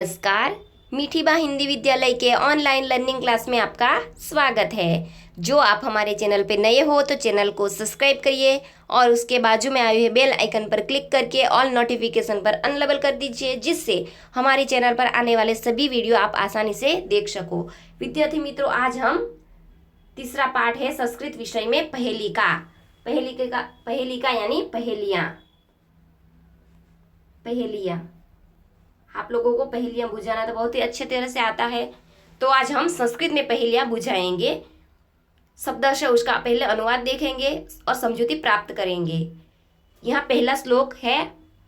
नमस्कार। मीठी बा हिंदी विद्यालय के ऑनलाइन लर्निंग क्लास में आपका स्वागत है। जो आप हमारे चैनल पे नए हो तो चैनल को सब्सक्राइब करिए और उसके बाजू में आए हुए बेल आइकन पर क्लिक करके ऑल नोटिफिकेशन पर अनलेबल कर दीजिए, जिससे हमारे चैनल पर आने वाले सभी वीडियो आप आसानी से देख सको। विद्यार्थी मित्रों, आज हम तीसरा पाठ है संस्कृत विषय में पहेली का यानी पहेलियाँ। आप लोगों को पहेलियां बुझाना तो बहुत ही अच्छे तरह से आता है, तो आज हम संस्कृत में पहेलियां बुझाएंगे। शब्दशः उसका पहले अनुवाद देखेंगे और समझौती प्राप्त करेंगे। यहाँ पहला श्लोक है,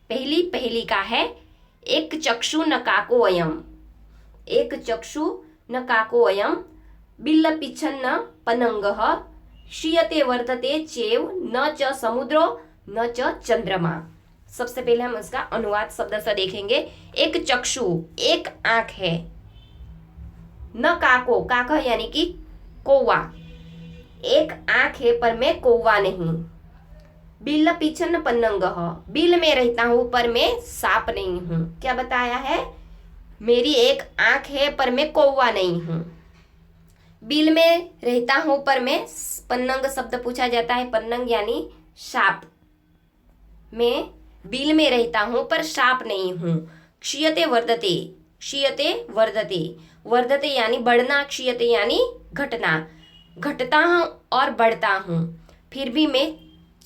पहली पहेली का है, एक चक्षु न काको अयम। एक चक्षु न काको अयम, बिल्ल पिच्छन्न पनंगः, क्षीयते वर्धते चेव न च समुद्रो न च चंद्रमा। सबसे पहले हम उसका अनुवाद शब्दशः देखेंगे। एक चक्षु, एक आंख है। न काको, काका यानी कि कौवा, एक आंख है पर मैं कौवा नहीं। बिल पिछन पन्नंग, बिल में रहता हूं पर मैं सांप नहीं हूं। क्या बताया है? मेरी एक आंख है पर मैं कौवा नहीं हूं। बिल में रहता हूं पर मैं, पन्नंग शब्द पूछा जाता है, पन्नंग यानी सांप। मैं बिल में रहता हूं पर सांप नहीं हूं। क्षीयते वर्धते, क्षीयते वर्धते, वर्धते यानी बढ़ना, क्षीयते यानी घटना, घटता हूं और बढ़ता हूं। फिर भी मैं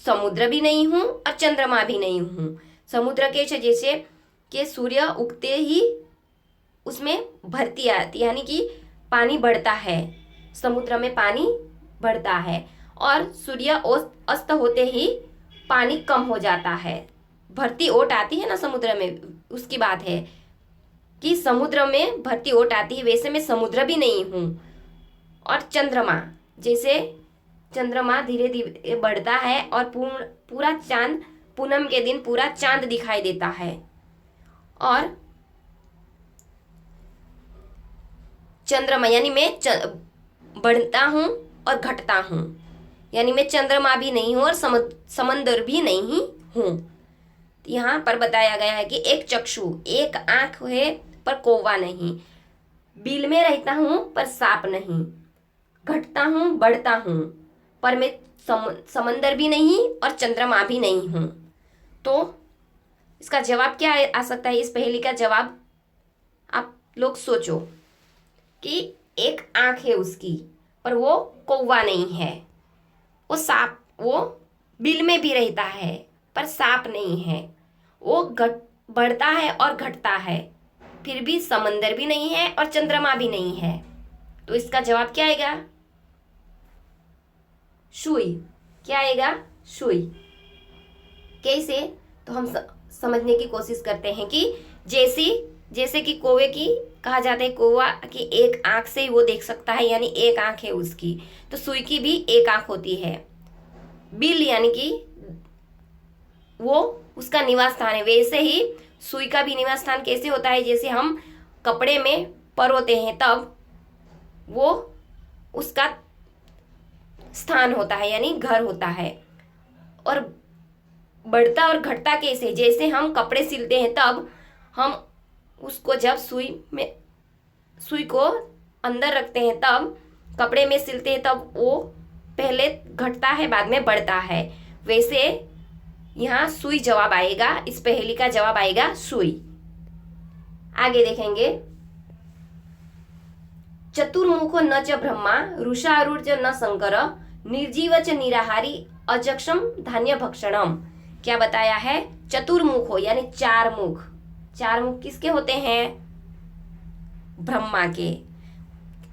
समुद्र भी नहीं हूं और चंद्रमा भी नहीं हूं। समुद्र के जैसे कि सूर्य उगते ही उसमें भरती आती, यानी कि पानी बढ़ता है, समुद्र में पानी बढ़ता है, और सूर्य अस्त होते ही पानी कम हो जाता है। भरती ओट आती है ना समुद्र में, उसकी बात है कि समुद्र में भरती ओट आती है, वैसे मैं समुद्र भी नहीं हूं। और चंद्रमा, जैसे चंद्रमा धीरे धीरे बढ़ता है और पूरा चांद, पूनम के दिन पूरा चांद दिखाई देता है। और चंद्रमा यानी मैं बढ़ता हूं और घटता हूं, यानी मैं चंद्रमा भी नहीं हूं और समंदर भी नहीं हूं। यहाँ पर बताया गया है कि एक चक्षु, एक आंख है पर कौवा नहीं, बिल में रहता हूं पर सांप नहीं, घटता हूं बढ़ता हूं पर मैं समंदर भी नहीं और चंद्रमा भी नहीं हूं। तो इसका जवाब क्या आ सकता है? इस पहेली का जवाब आप लोग सोचो कि एक आंख है उसकी पर वो कौवा नहीं है, वो सांप, वो बिल में भी रहता है पर सांप नहीं है, वो बढ़ता है और घटता है, फिर भी समंदर भी नहीं है और चंद्रमा भी नहीं है। तो इसका जवाब क्या आएगा? सुई। क्या आएगा? सुई। कैसे? तो हम समझने की कोशिश करते हैं कि जैसे कि कौवे की कहा जाता है, कौवा की एक आंख से ही वो देख सकता है, यानी एक आंख है उसकी, तो सुई की भी एक आंख होती है। बिल यानी कि वो उसका निवास स्थान है, वैसे ही सुई का भी निवास स्थान कैसे होता है? जैसे हम कपड़े में परोते हैं तब वो उसका स्थान होता है, यानी घर होता है। और बढ़ता और घटता कैसे? जैसे हम कपड़े सिलते हैं तब हम उसको जब सुई को अंदर रखते हैं, तब कपड़े में सिलते हैं, तब वो पहले घटता है बाद में बढ़ता है। वैसे यहाँ सुई जवाब आएगा, इस पहेली का जवाब आएगा सुई। आगे देखेंगे। चतुर्मुखो न च ब्रह्मा, रुषारूढ़ च न शंकर, निर्जीव च निराहारी, अजक्षम धान्य भक्षणम। क्या बताया है? चतुर्मुखो यानी चार मुख। चार मुख किसके होते हैं? ब्रह्मा के।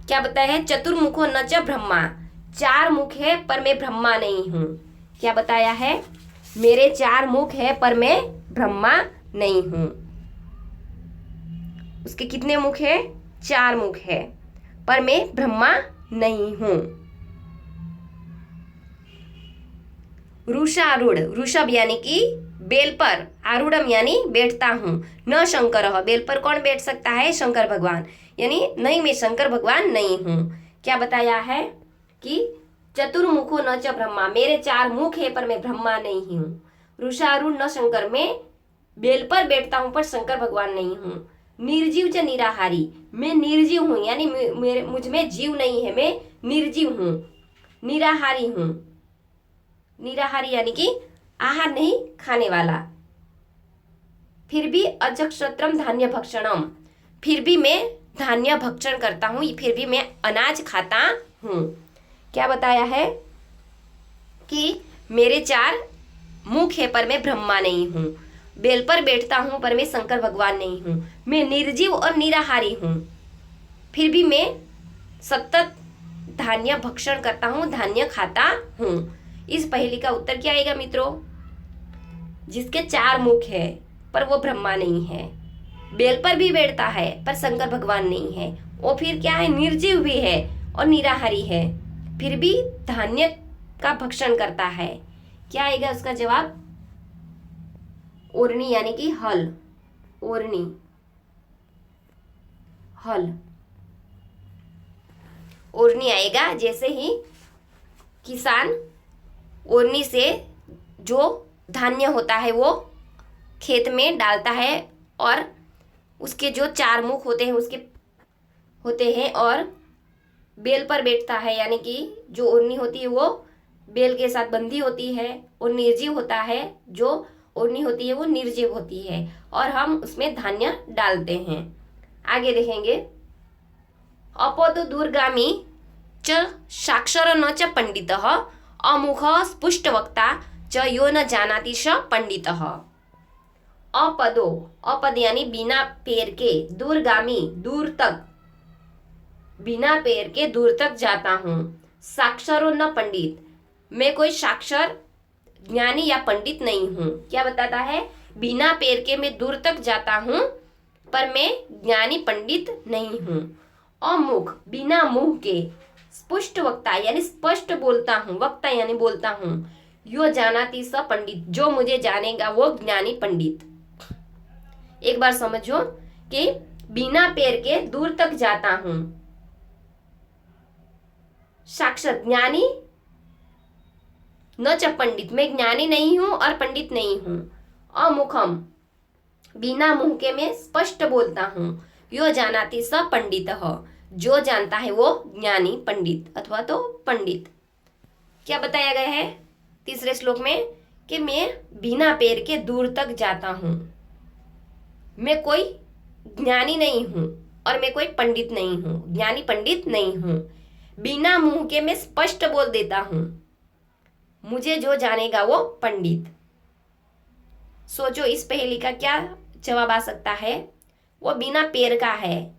क्या बताया है? चतुर्मुखो न च ब्रह्मा, चार मुख है पर मैं ब्रह्मा नहीं हूं। क्या बताया है? मेरे चार मुख है पर मैं ब्रह्मा नहीं हूं। उसके कितने मुख है? चार मुख है पर मैं ब्रह्मा नहीं हूं। वृषारूढ़, वृषभ यानी कि बेल पर, आरूढ़म यानी बैठता हूं, न शंकर, बेल पर कौन बैठ सकता है? शंकर भगवान, यानी नहीं, मैं शंकर भगवान नहीं हूं। क्या बताया है कि चतुर्मुखो न च ब्रह्मा, मेरे चार मुख है पर मैं ब्रह्मा नहीं हूं। वृषारूढ़ न शंकर, मैं बेल पर बैठता हूं पर शंकर भगवान नहीं हूं। निर्जीव च निराहारी, मैं निर्जीव हूँ यानी मेरे मुझ में जीव नहीं है, मैं निर्जीव हूँ, निराहारी हूँ। निराहारी यानी कि आहार नहीं खाने वाला। फिर भी अजक्षत्रम धान्य भक्षणम, फिर भी मैं धान्य भक्षण करता हूँ, फिर भी मैं अनाज खाता हूँ। क्या बताया है कि मेरे 4 मुख है पर मैं ब्रह्मा नहीं हूँ, बेल पर बैठता हूँ पर मैं शंकर भगवान नहीं हूँ, मैं निर्जीव और निराहारी हूँ, फिर भी मैं सतत धान्य भक्षण करता हूँ, धान्य खाता हूँ। इस पहेली का उत्तर क्या आएगा मित्रों? जिसके 4 मुख है पर वो ब्रह्मा नहीं है, बेल पर भी बैठता है पर शंकर भगवान नहीं है, वो फिर क्या है? निर्जीव भी है और निराहारी है, फिर भी धान्य का भक्षण करता है। क्या आएगा उसका जवाब? ओरनी यानी कि हल, ओरनी, हल, ओरनी आएगा। जैसे ही किसान ओरनी से जो धान्य होता है वो खेत में डालता है और उसके जो 4 मुख होते हैं उसके होते हैं, और बेल पर बैठता है यानी कि जो ओरनी होती है वो बेल के साथ बंधी होती है, और निर्जीव होता है, जो ओरनी होती है वो निर्जीव होती है, और हम उसमें धान्य डालते हैं। आगे देखेंगे, अपद दूरगामी च साक्षर न च पंडितः अमुख स्पुष्ट वक्ता च यो न जानाति स पंडितः। अपदो, अपद यानी बिना पैर के, दूरगामी दूर तक, बिना पैर के दूर तक जाता हूँ, साक्षरो न पंडित, मैं कोई साक्षर ज्ञानी या पंडित नहीं हूँ। क्या बताता है? बिना पैर के मैं दूर तक जाता हूँ पर मैं ज्ञानी पंडित नहीं हूँ। अमुख, बिना मुंह के, स्पुष्ट वक्ता यानी स्पष्ट बोलता हूँ, वक्ता यानी बोलता हूँ, यो जानाति स पंडित, जो मुझे जानेगा वो ज्ञानी पंडित। एक बार समझो कि बिना पैर के दूर तक जाता हूँ, साक्षात ज्ञानी, न च पंडित, मैं ज्ञानी नहीं हूं और पंडित नहीं हूं। अमुखम, बिना मुंह के मैं स्पष्ट बोलता हूं, यो जानाति स पंडित, जो जानता है वो ज्ञानी पंडित अथवा तो पंडित। क्या बताया गया है तीसरे श्लोक में? कि मैं बिना पैर के दूर तक जाता हूं, मैं कोई ज्ञानी नहीं हूं और मैं कोई पंडित नहीं हूं, ज्ञानी पंडित नहीं हूं, बिना मुंह के मैं स्पष्ट बोल देता हूं, मुझे जो जानेगा वो पंडित। सोचो इस पहेली का क्या जवाब आ सकता है? वो बिना पैर का है,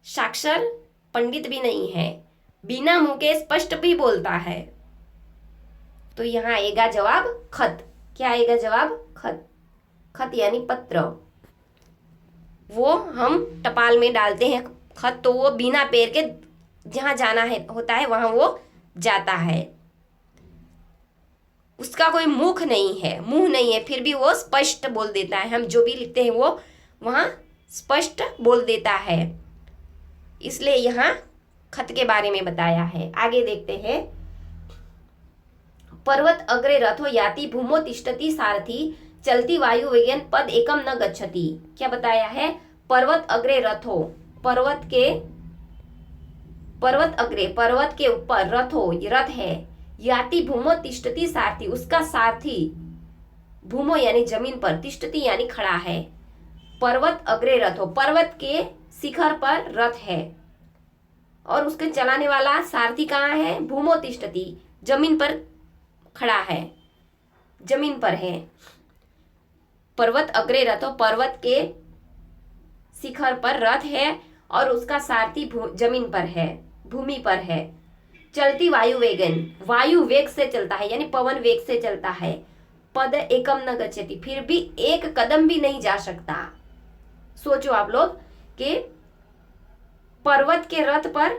साक्षर पंडित भी नहीं है, बिना मुंह के स्पष्ट भी बोलता है, तो यहाँ आएगा जवाब खत। क्या आएगा जवाब? खत। खत यानी पत्र, वो हम टपाल में डालते हैं खत, तो वो बिना पैर के जहाँ जाना है होता है वहां वो जाता है, उसका कोई मुख नहीं है, मुंह नहीं है, फिर भी वो स्पष्ट बोल देता है, हम जो भी लिखते हैं वो वहां स्पष्ट बोल देता है, इसलिए यहाँ खत के बारे में बताया है। आगे देखते हैं, पर्वत अग्रे रथो याति भूमो तिष्ठति सारथी चलती वायु वेगेन पद एकम न गच्छति। क्या बताया है? पर्वत अग्रे रथो, पर्वत अग्रे, पर्वत के ऊपर रथो, रथ है, याति भूमो तिष्ठति सारथी, उसका सारथी, भूमो यानी जमीन पर, तिष्ठति यानी खड़ा है, पर्वत अग्रे रथो, पर्वत के शिखर पर रथ है, और उसके चलाने वाला सारथी कहाँ है? भूमो तिष्ठति, जमीन पर खड़ा है, जमीन पर है। पर्वत अग्रे रथो, पर्वत के शिखर पर रथ है और उसका सारथी जमीन पर है, भूमि पर है। चलती वायु वेगन, वायु वेग से चलता है यानी पवन वेग से चलता है, पद एकम न गच्छति, फिर भी एक कदम भी नहीं जा सकता। सोचो आप लोग कि पर्वत के रथ पर,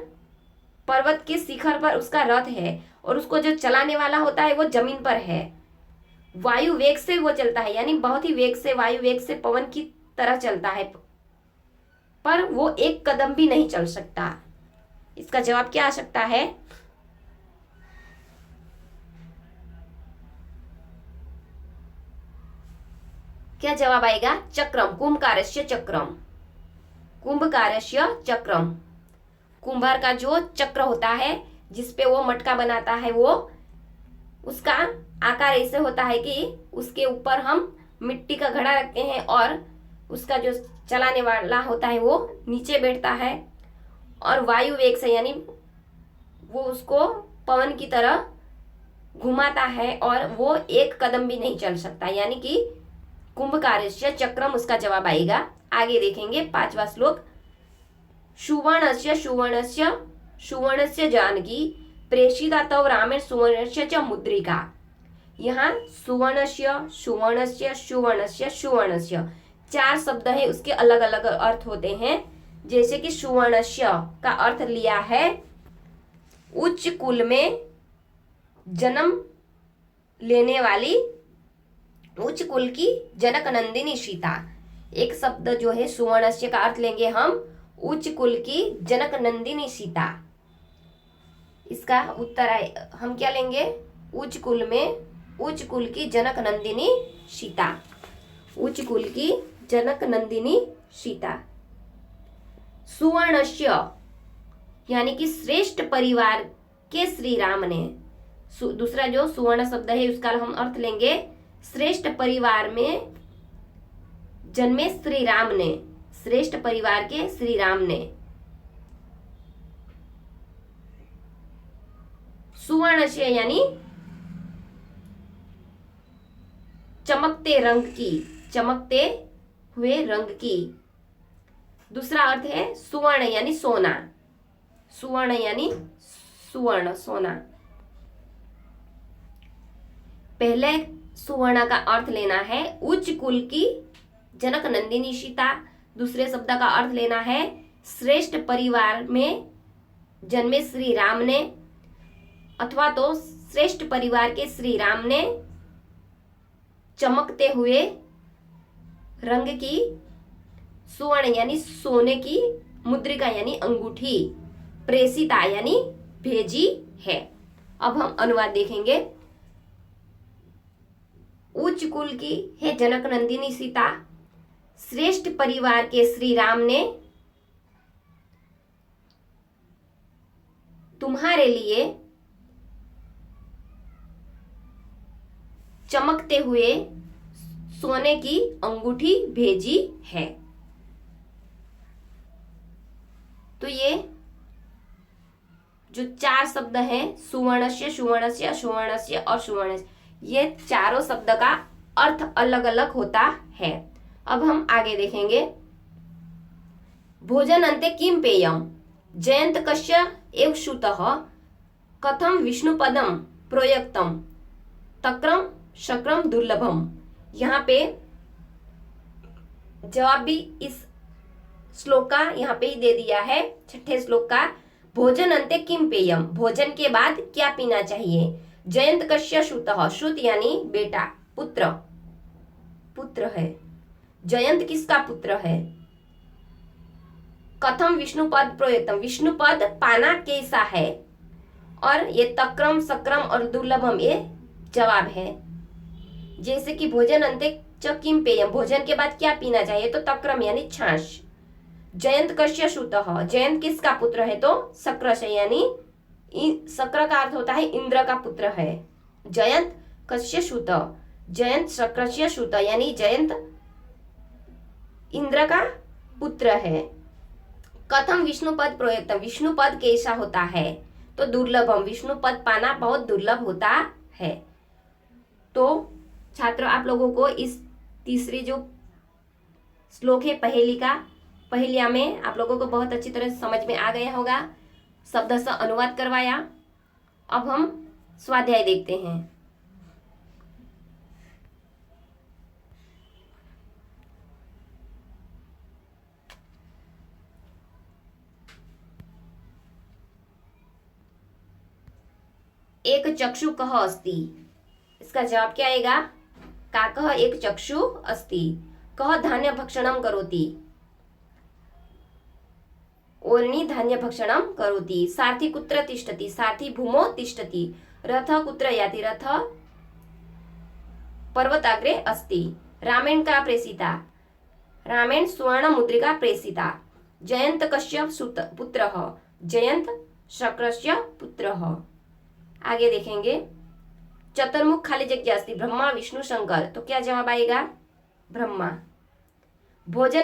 पर्वत के शिखर पर उसका रथ है और उसको जो चलाने वाला होता है वो जमीन पर है, वायु वेग से वो चलता है यानी बहुत ही वेग से, वायु वेग से पवन की तरह चलता है, पर वो एक कदम भी नहीं चल सकता। इसका जवाब क्या आ सकता है? क्या जवाब आएगा? चक्रम, कुंभकारस्य चक्रम। कुंभकारस्य चक्रम, कुंभार का जो चक्र होता है जिसपे वो मटका बनाता है, वो उसका आकार ऐसे होता है कि उसके ऊपर हम मिट्टी का घड़ा रखते हैं और उसका जो चलाने वाला होता है वो नीचे बैठता है और वायु वेग से यानी वो उसको पवन की तरह घुमाता है और वो एक कदम भी नहीं चल सकता, यानी कि कुंभकारस्य चक्रम उसका जवाब आएगा। आगे देखेंगे 5वां श्लोक। सुवर्णस्य सुवर्णस्य सुवर्णस्य जानकी प्रेषिता तव रामेण सुवर्णस्य च मुद्रिका। यहाँ सुवर्णस्य सुवर्णस्य सुवर्णस्य सुवर्णस्य 4 शब्द है, उसके अलग अलग अर्थ होते हैं। जैसे कि सुवर्णस्य का अर्थ लिया है उच्च कुल में जन्म लेने वाली, उच्च कुल की जनक नंदिनी सीता। एक शब्द जो है सुवर्णस्य का अर्थ लेंगे हम उच्च कुल की जनक नंदिनी सीता। इसका उत्तर हम क्या लेंगे? उच्च कुल में उच्च कुल की जनक नंदिनी सीता, उच्च कुल की जनक नंदिनी सीता। सुवर्णस्य यानी कि श्रेष्ठ परिवार के श्री राम ने, दूसरा जो सुवर्ण शब्द है उसका हम अर्थ लेंगे श्रेष्ठ परिवार में जन्मे श्री राम ने, श्रेष्ठ परिवार के श्री राम ने। सुवर्ण से यानी चमकते रंग की, चमकते हुए रंग की। दूसरा अर्थ है सुवर्ण यानी सोना, सुवर्ण यानी सुवर्ण सोना। पहले सुवर्ण का अर्थ लेना है उच्च कुल की जनक नंदिनी सीता, दूसरे शब्द का अर्थ लेना है श्रेष्ठ परिवार में जन्मे श्री राम ने, अथवा तो श्रेष्ठ परिवार के श्री राम ने चमकते हुए रंग की सुवर्ण यानी सोने की मुद्रिका यानी अंगूठी, प्रेषिता यानी भेजी है। अब हम अनुवाद देखेंगे। उच्च कुल की है जनक नंदिनी सीता, श्रेष्ठ परिवार के श्री राम ने तुम्हारे लिए चमकते हुए सोने की अंगूठी भेजी है। तो ये जो 4 शब्द हैं सुवर्णस्य सुवर्णस्य सुवर्णस्य और सुवर्णस्य, ये चारों शब्द का अर्थ अलग अलग होता है। अब हम आगे देखेंगे। भोजन अन्ते किम पेयम जयंत कस्य एव श्रुतः कथम विष्णुपदम प्रोयक्तम तक्रम शक्रम दुर्लभम। यहाँ पे जवाब भी इस श्लोक का यहाँ पे ही दे दिया है, 6ठे श्लोक का। भोजन अन्ते किम पेयम, भोजन के बाद क्या पीना चाहिए। जयंत कस्य श्रुतः, श्रुत यानी बेटा, पुत्र, पुत्र है। जयंत किसका पुत्र है। कथम विष्णुपद प्रोयतम, विष्णुपद पाना कैसा है। और ये तक्रम सक्रम और दुर्लभम ये जवाब है। जैसे कि भोजन अन्ते च किम पेयम, भोजन के बाद क्या पीना चाहिए, तो तक्रम यानी छाछ। जयंत कस्य श्रुतः, जयंत किसका पुत्र है, तो शक्र से यानी शक्र का अर्थ होता है इंद्र का पुत्र है। जयंत कस्य श्रुत, जयंत शक्रस्य श्रुत यानी जयंत इंद्र का पुत्र है। कथम विष्णुपद प्रोयतम, विष्णुपद कैसा होता है, तो दुर्लभम, विष्णुपद पाना बहुत दुर्लभ होता है। तो छात्रों आप लोगों को इस तीसरी जो श्लोक है पहेली का, पहेलिया में आप लोगों को बहुत अच्छी तरह से समझ में आ गया होगा। शब्द से अनुवाद करवाया। अब हम स्वाध्याय देखते हैं। एक चक्षु कः अस्ति, इसका जवाब क्या आएगा। काकः एक चक्षु अस्ति, कः धान्य भक्षणं करोति, ओर्णी धान्य भक्षणं करोति, सारथी कुत्र तिष्ठति, सारथी भूमौ तिष्ठति, रथः कुत्र याति, रथः पर्वताग्रे अस्ति, रामेण का प्रेषिता, रामेण स्वर्ण मुद्रिका प्रेषिता, जयंत कश्यप पुत्र। जयंत शक्रस्य पुत्र। आगे देखेंगे चतुर्मुख खाली जगह अस्ति ब्रह्मा विष्णु शंकर, तो क्या जवाब आएगा? ब्रह्मा। भोजन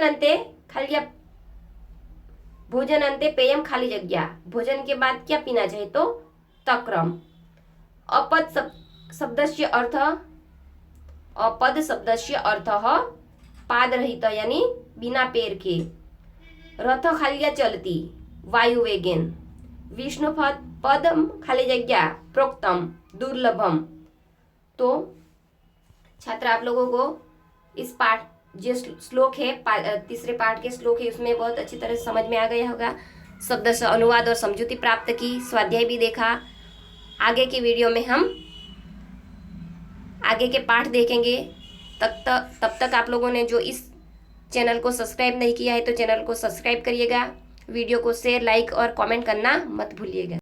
अंते पेयम खाली जगह, भोजन के बाद क्या पीना चाहिए? तो तक्रम। अपद शब्दस्य अर्थ पादरहित यानी बिना पैर के। रथ खालिया चलती वायु वेगेन। विष्णु पदम खाली जगह प्रोक्तम दुर्लभम। तो छात्र आप लोगों को इस पाठ जो श्लोक है तीसरे पाठ के श्लोक है उसमें बहुत अच्छी तरह से समझ में आ गया होगा। शब्द से अनुवाद और समझौती प्राप्त की, स्वाध्याय भी देखा। आगे की वीडियो में हम आगे के पाठ देखेंगे। तब तक आप लोगों ने जो इस चैनल को सब्सक्राइब नहीं किया है तो चैनल को सब्सक्राइब करिएगा। वीडियो को शेयर, लाइक और कमेंट करना मत भूलिएगा।